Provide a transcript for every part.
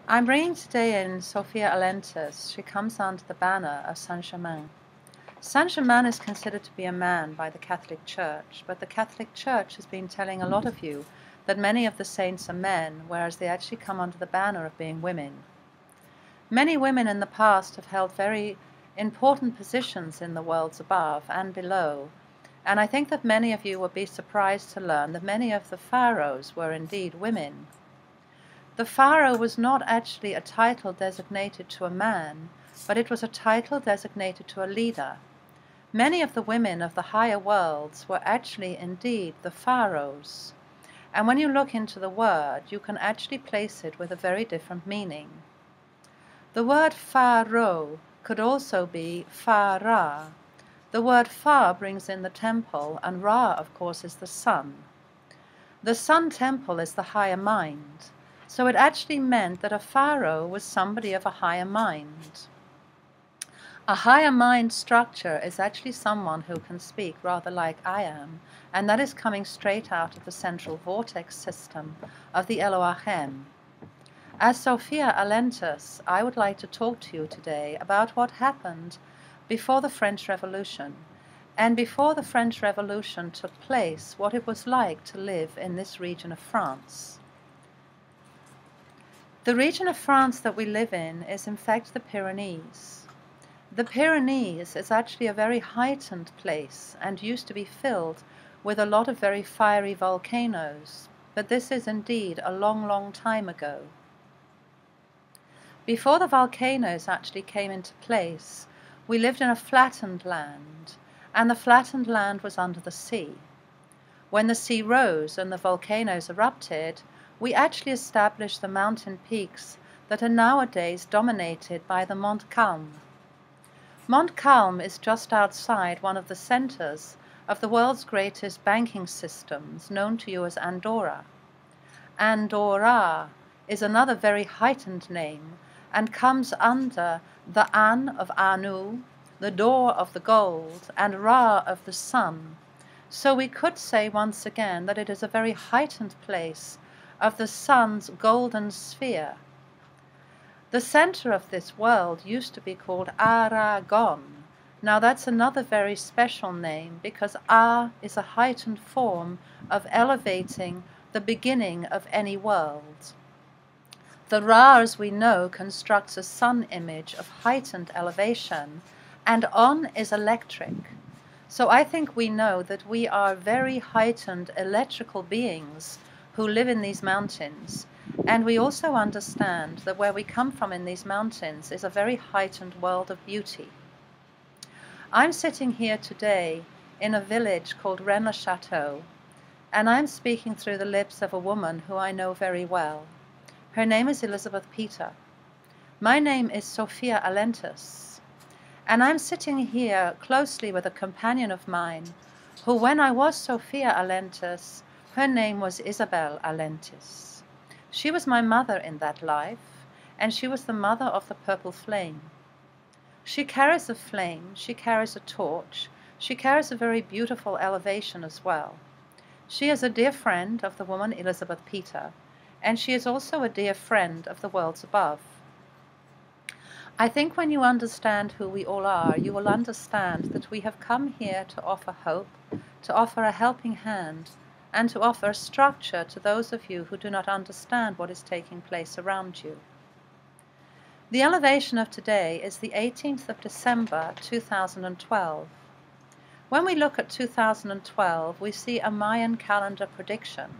I'm bringing today in Sophia Alentis. She comes under the banner of Saint-Germain. Saint-Germain is considered to be a man by the Catholic Church, but the Catholic Church has been telling a lot of you that many of the saints are men, whereas they actually come under the banner of being women. Many women in the past have held very important positions in the worlds above and below, and I think that many of you will be surprised to learn that many of the pharaohs were indeed women. The pharaoh was not actually a title designated to a man, but it was a title designated to a leader. Many of the women of the higher worlds were actually indeed the pharaohs. And when you look into the word, you can actually place it with a very different meaning. The word pharaoh could also be Fa-Ra. The word Fa brings in the temple, and Ra, of course, is the sun. The sun temple is the higher mind. So it actually meant that a pharaoh was somebody of a higher mind. A higher mind structure is actually someone who can speak rather like I am, and that is coming straight out of the central vortex system of the Eloahem. As Sophia Alentis, I would like to talk to you today about what happened before the French Revolution, and before the French Revolution took place, what it was like to live in this region of France. The region of France that we live in is in fact the Pyrenees. The Pyrenees is actually a very heightened place and used to be filled with a lot of very fiery volcanoes, but this is indeed a long, long time ago. Before the volcanoes actually came into place, we lived in a flattened land, and the flattened land was under the sea. When the sea rose and the volcanoes erupted, we actually established the mountain peaks that are nowadays dominated by the Mont Calme. Mont Calme is just outside one of the centers of the world's greatest banking systems, known to you as Andorra. Andorra is another very heightened name and comes under the An of Anu, the door of the gold, and Ra of the sun. So we could say once again that it is a very heightened place of the sun's golden sphere. The center of this world used to be called Aragon. Now that's another very special name because A is a heightened form of elevating the beginning of any world. The Ra, as we know, constructs a sun image of heightened elevation, and On is electric. So I think we know that we are very heightened electrical beings who live in these mountains, and we also understand that where we come from in these mountains is a very heightened world of beauty. I'm sitting here today in a village called Rennes-le-Château, and I'm speaking through the lips of a woman who I know very well. Her name is Elizabeth Peta. My name is Sophia Alentis, and I'm sitting here closely with a companion of mine who, when I was Sophia Alentis, her name was Isabel Alentis. She was my mother in that life, and she was the mother of the purple flame. She carries a flame, she carries a torch, she carries a very beautiful elevation as well. She is a dear friend of the woman Elizabeth Peta, and she is also a dear friend of the worlds above. I think when you understand who we all are, you will understand that we have come here to offer hope, to offer a helping hand, and to offer structure to those of you who do not understand what is taking place around you. The elevation of today is the 18th of December 2012. When we look at 2012, we see a Mayan calendar prediction,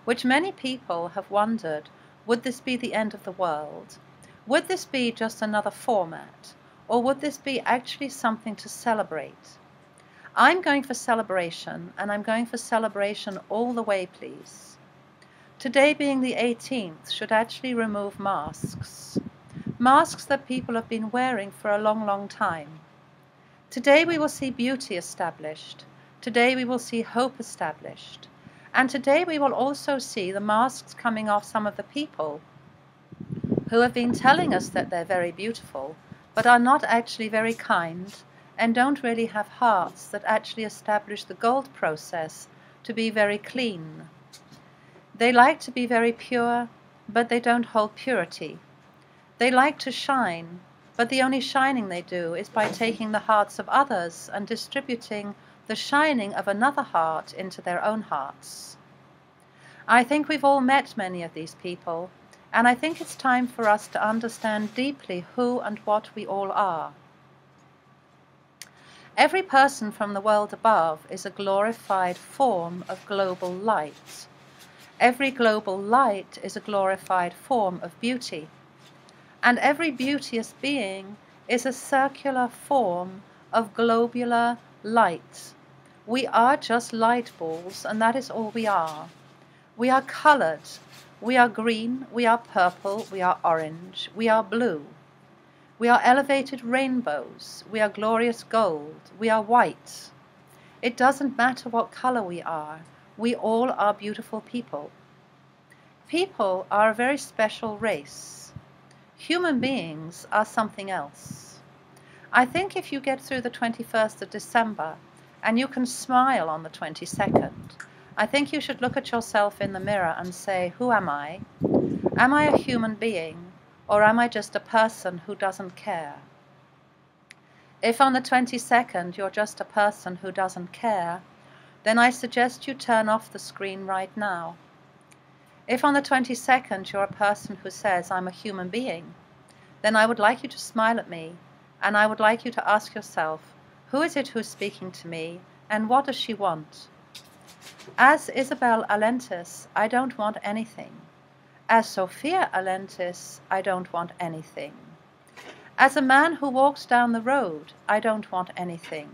which many people have wondered, would this be the end of the world? Would this be just another format? Or would this be actually something to celebrate? I'm going for celebration, and I'm going for celebration all the way, please. Today being the 18th should actually remove masks. Masks that people have been wearing for a long, long time. Today we will see beauty established. Today we will see hope established. And today we will also see the masks coming off some of the people who have been telling us that they're very beautiful, but are not actually very kind, and don't really have hearts that actually establish the gold process to be very clean. They like to be very pure, but they don't hold purity. They like to shine, but the only shining they do is by taking the hearts of others and distributing the shining of another heart into their own hearts. I think we've all met many of these people, and I think it's time for us to understand deeply who and what we all are. Every person from the world above is a glorified form of global light. Every global light is a glorified form of beauty. And every beauteous being is a circular form of globular light. We are just light balls, and that is all we are. We are colored. We are green, we are purple, we are orange, we are blue. We are elevated rainbows, we are glorious gold, we are white. It doesn't matter what color we are all are beautiful people. People are a very special race. Human beings are something else. I think if you get through the 21st of December and you can smile on the 22nd, I think you should look at yourself in the mirror and say, who am I? Am I a human being, or am I just a person who doesn't care? If on the 22nd you're just a person who doesn't care, then I suggest you turn off the screen right now. If on the 22nd you're a person who says, I'm a human being, then I would like you to smile at me, and I would like you to ask yourself, who is it who's speaking to me, and what does she want? As Isabel Alentis, I don't want anything. As Sophia Alentis, I don't want anything. As a man who walks down the road, I don't want anything.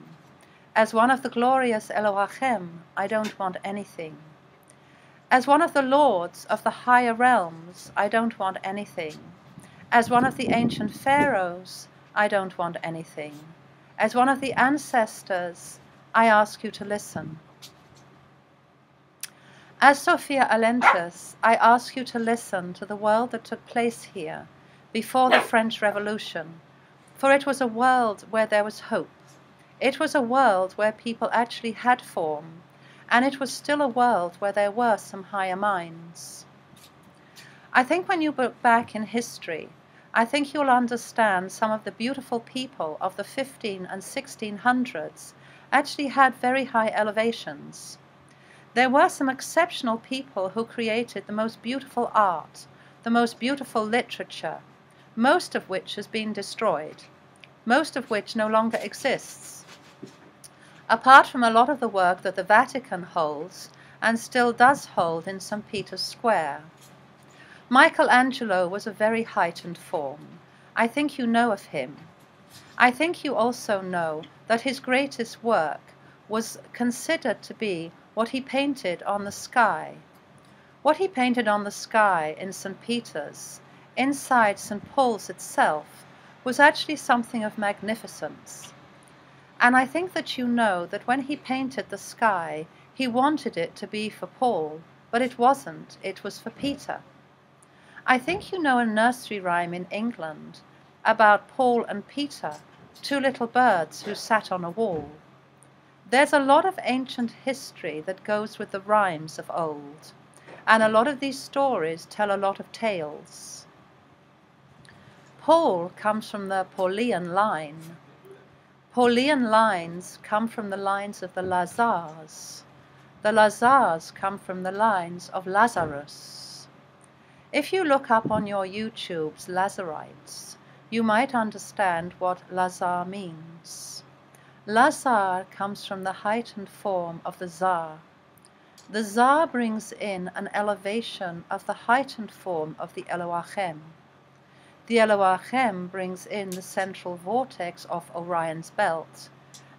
As one of the glorious Eloahem, I don't want anything. As one of the lords of the higher realms, I don't want anything. As one of the ancient pharaohs, I don't want anything. As one of the ancestors, I ask you to listen. As Sophia Alentis, I ask you to listen to the world that took place here before the French Revolution, for it was a world where there was hope. It was a world where people actually had form, and it was still a world where there were some higher minds. I think when you look back in history, I think you'll understand some of the beautiful people of the 1500s and 1600s actually had very high elevations. There were some exceptional people who created the most beautiful art, the most beautiful literature, most of which has been destroyed, most of which no longer exists. Apart from a lot of the work that the Vatican holds and still does hold in St. Peter's Square. Michelangelo was a very heightened form. I think you know of him. I think you also know that his greatest work was considered to be what he painted on the sky. What he painted on the sky in St. Peter's, inside St. Paul's itself, was actually something of magnificence. And I think that you know that when he painted the sky, he wanted it to be for Paul, but it wasn't, it was for Peter. I think you know a nursery rhyme in England about Paul and Peter, two little birds who sat on a wall. There's a lot of ancient history that goes with the rhymes of old, and a lot of these stories tell a lot of tales. Paul comes from the Paulian line. Paulian lines come from the lines of the Lazars. The Lazars come from the lines of Lazarus. If you look up on your YouTube's Lazarites, you might understand what Lazar means. Lazar comes from the heightened form of the Tsar. The Tsar brings in an elevation of the heightened form of the Eloahem. The Eloahem brings in the central vortex of Orion's belt,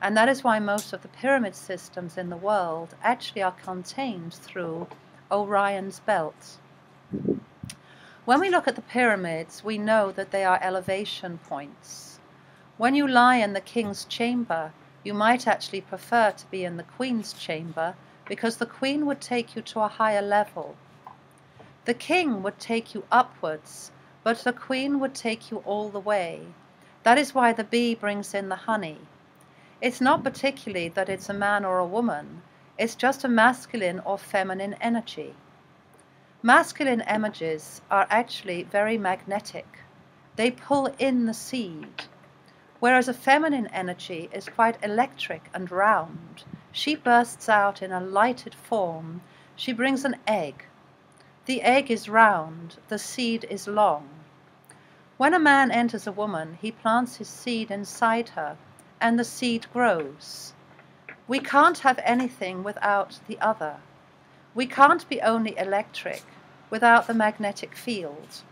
and that is why most of the pyramid systems in the world actually are contained through Orion's belt. When we look at the pyramids, we know that they are elevation points. When you lie in the king's chamber, you might actually prefer to be in the queen's chamber, because the queen would take you to a higher level. The king would take you upwards, but the queen would take you all the way. That is why the bee brings in the honey. It's not particularly that it's a man or a woman, it's just a masculine or feminine energy. Masculine energies are actually very magnetic, They pull in the seed. Whereas a feminine energy is quite electric and round. She bursts out in a lighted form. She brings an egg. The egg is round, the seed is long. When a man enters a woman, he plants his seed inside her, and the seed grows. We can't have anything without the other. We can't be only electric without the magnetic field.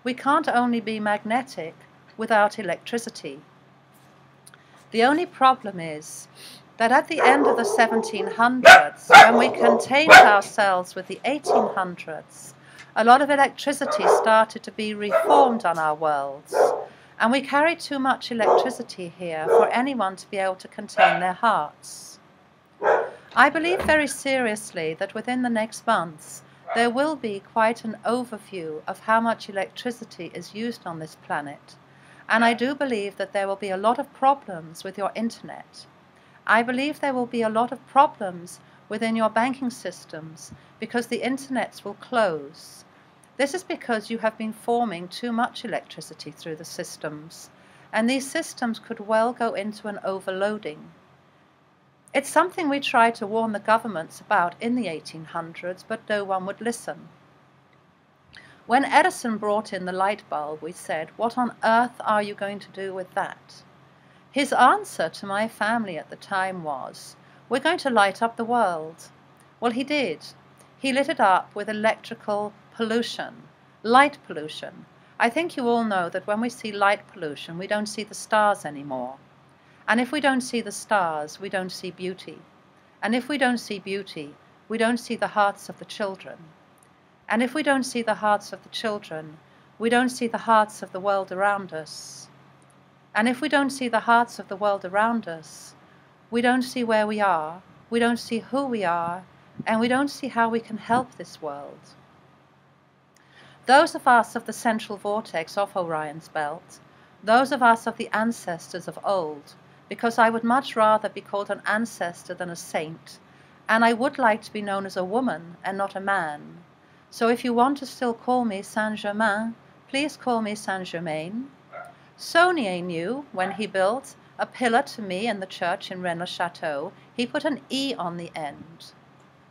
We can't only be magnetic without electricity. The only problem is that at the end of the 1700s, when we contained ourselves with the 1800s, a lot of electricity started to be reformed on our worlds, and we carry too much electricity here for anyone to be able to contain their hearts. I believe very seriously that within the next months there will be quite an overview of how much electricity is used on this planet, and I do believe that there will be a lot of problems with your internet. I believe there will be a lot of problems within your banking systems because the internets will close. This is because you have been forming too much electricity through the systems, and these systems could well go into an overloading. It's something we tried to warn the governments about in the 1800s, but no one would listen. When Edison brought in the light bulb, we said, "What on earth are you going to do with that?" His answer to my family at the time was, "We're going to light up the world." Well, he did. He lit it up with electrical pollution, light pollution. I think you all know that when we see light pollution, we don't see the stars anymore. And if we don't see the stars, we don't see beauty. And if we don't see beauty, we don't see the hearts of the children. And if we don't see the hearts of the children, we don't see the hearts of the world around us. And if we don't see the hearts of the world around us, we don't see where we are, we don't see who we are, and we don't see how we can help this world. Those of us of the central vortex of Orion's belt, those of us of the ancestors of old, because I would much rather be called an ancestor than a saint, and I would like to be known as a woman and not a man. So if you want to still call me Saint-Germain, please call me Saint-Germain. Saunier knew, when he built a pillar to me in the church in Rennes-le-Château, he put an E on the end.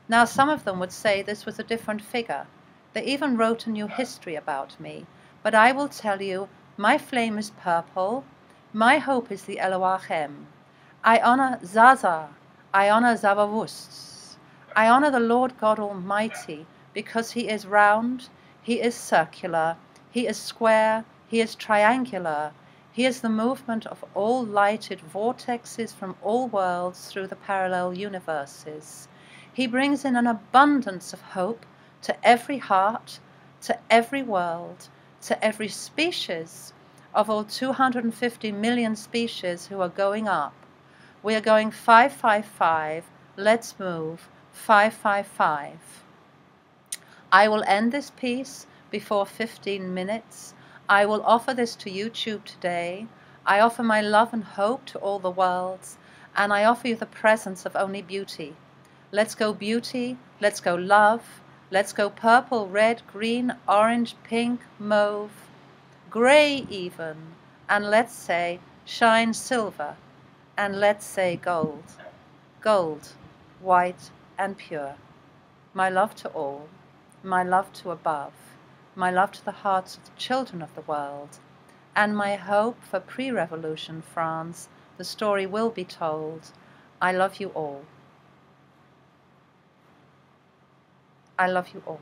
Now some of them would say this was a different figure. They even wrote a new history about me. But I will tell you, my flame is purple, my hope is the Eloahem. I honor Zaza, I honor Zavavusts, I honor the Lord God Almighty, because he is round, he is circular, he is square, he is triangular, he is the movement of all lighted vortexes from all worlds through the parallel universes. He brings in an abundance of hope to every heart, to every world, to every species of all 250 million species who are going up. We are going 555, let's move, 555. I will end this piece before 15 minutes. I will offer this to YouTube today. I offer my love and hope to all the worlds, and I offer you the presence of only beauty. Let's go beauty, let's go love, let's go purple, red, green, orange, pink, mauve, grey even, and let's say shine silver, and let's say gold. Gold, white and pure. My love to all. My love to above, my love to the hearts of the children of the world, and my hope for pre-revolution France, the story will be told. I love you all. I love you all.